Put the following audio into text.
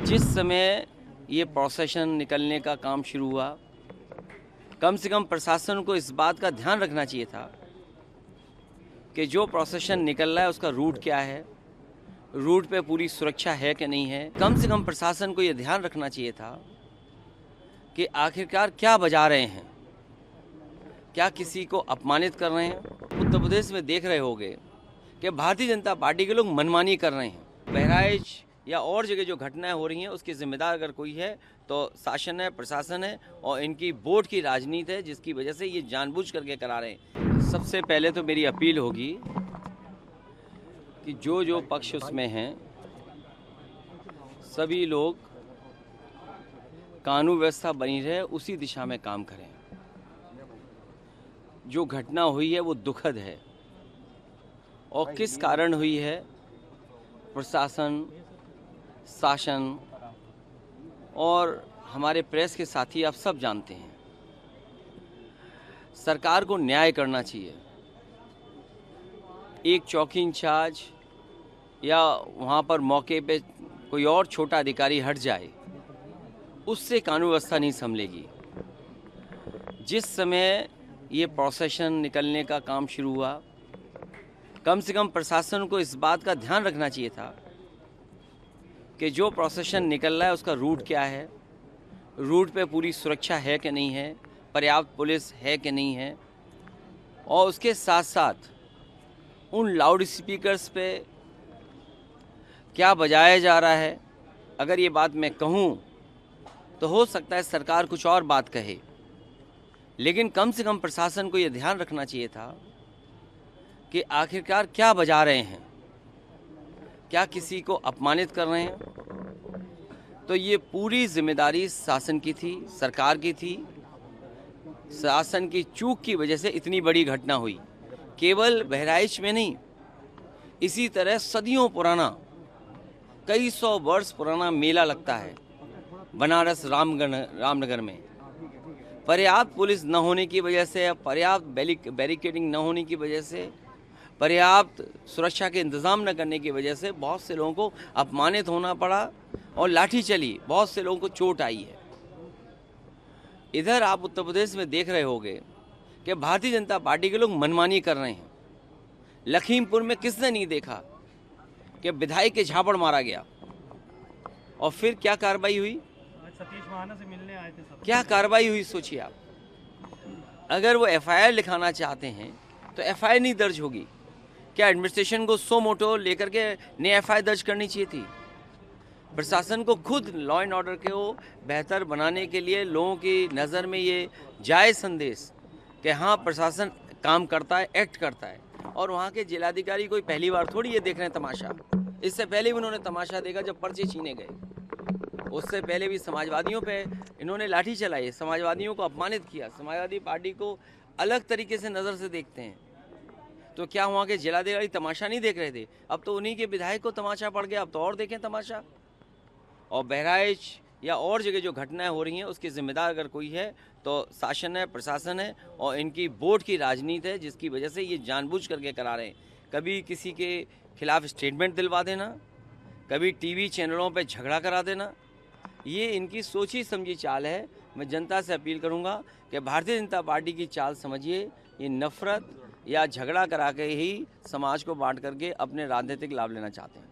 जिस समय ये प्रोसेशन निकलने का काम शुरू हुआ, कम से कम प्रशासन को इस बात का ध्यान रखना चाहिए था कि जो प्रोसेशन निकल रहा है उसका रूट क्या है, रूट पे पूरी सुरक्षा है कि नहीं है। कम से कम प्रशासन को ये ध्यान रखना चाहिए था कि आखिरकार क्या बजा रहे हैं, क्या किसी को अपमानित कर रहे हैं। उत्तर प्रदेश में देख रहे होंगे कि भारतीय जनता पार्टी के लोग मनमानी कर रहे हैं। बहराइच या और जगह जो घटनाएं हो रही हैं उसकी जिम्मेदार अगर कोई है तो शासन है, प्रशासन है और इनकी वोट की राजनीति है, जिसकी वजह से ये जानबूझ करके करा रहे हैं। सबसे पहले तो मेरी अपील होगी कि जो पक्ष उसमें हैं सभी लोग कानून व्यवस्था बनी रहे उसी दिशा में काम करें। जो घटना हुई है वो दुखद है और किस कारण हुई है प्रशासन, शासन और हमारे प्रेस के साथी आप सब जानते हैं। सरकार को न्याय करना चाहिए। एक चौकी इंचार्ज या वहाँ पर मौके पे कोई और छोटा अधिकारी हट जाए, उससे कानून व्यवस्था नहीं संभलेगी। जिस समय ये प्रोसेशन निकलने का काम शुरू हुआ, कम से कम प्रशासन को इस बात का ध्यान रखना चाहिए था कि जो प्रोसेशन निकल रहा है उसका रूट क्या है, रूट पे पूरी सुरक्षा है कि नहीं है, पर्याप्त पुलिस है कि नहीं है, और उसके साथ साथ उन लाउड स्पीकर्स पे क्या बजाया जा रहा है। अगर ये बात मैं कहूँ तो हो सकता है सरकार कुछ और बात कहे, लेकिन कम से कम प्रशासन को ये ध्यान रखना चाहिए था कि आखिरकार क्या बजा रहे हैं, क्या किसी को अपमानित कर रहे हैं। तो ये पूरी जिम्मेदारी शासन की थी, सरकार की थी। शासन की चूक की वजह से इतनी बड़ी घटना हुई। केवल बहराइच में नहीं, इसी तरह सदियों पुराना, कई सौ वर्ष पुराना मेला लगता है बनारस रामनगर में। पर्याप्त पुलिस न होने की वजह से, पर्याप्त बैरिकेडिंग न होने की वजह से, पर्याप्त सुरक्षा के इंतज़ाम न करने की वजह से बहुत से लोगों को अपमानित होना पड़ा और लाठी चली, बहुत से लोगों को चोट आई है। इधर आप उत्तर प्रदेश में देख रहे होंगे कि भारतीय जनता पार्टी के लोग मनमानी कर रहे हैं। लखीमपुर में किसने नहीं देखा कि विधायक के झापड़ मारा गया और फिर क्या कार्रवाई हुई। सतीश महाना से मिलने आए थे सब। क्या कार्रवाई हुई सोचिए आप। अगर वो एफआईआर लिखाना चाहते हैं तो एफआईआर नहीं दर्ज होगी। क्या एडमिनिस्ट्रेशन को सो मोटो लेकर के नई एफआईआर दर्ज करनी चाहिए थी। प्रशासन को खुद लॉ एंड ऑर्डर को बेहतर बनाने के लिए लोगों की नज़र में ये जायज़ संदेश कि हाँ प्रशासन काम करता है, एक्ट करता है। और वहाँ के जिलाधिकारी कोई पहली बार थोड़ी ये देख रहे हैं तमाशा। इससे पहले भी उन्होंने तमाशा देखा जब पर्चे छीने गए। उससे पहले भी समाजवादियों पे इन्होंने लाठी चलाई, समाजवादियों को अपमानित किया। समाजवादी पार्टी को अलग तरीके से नज़र से देखते हैं। तो क्या वहाँ के जिलाधिकारी तमाशा नहीं देख रहे थे? अब तो उन्हीं के विधायक को तमाशा पड़ गया, अब तो और देखें तमाशा। और बहराइच या और जगह जो घटनाएं हो रही हैं उसकी जिम्मेदार अगर कोई है तो शासन है, प्रशासन है और इनकी वोट की राजनीति है, जिसकी वजह से ये जानबूझ करके करा रहे हैं। कभी किसी के खिलाफ स्टेटमेंट दिलवा देना, कभी टीवी चैनलों पे झगड़ा करा देना, ये इनकी सोची समझी चाल है। मैं जनता से अपील करूंगा कि भारतीय जनता पार्टी की चाल समझिए। ये नफरत या झगड़ा करा के ही समाज को बांट करके अपने राजनीतिक लाभ लेना चाहते हैं।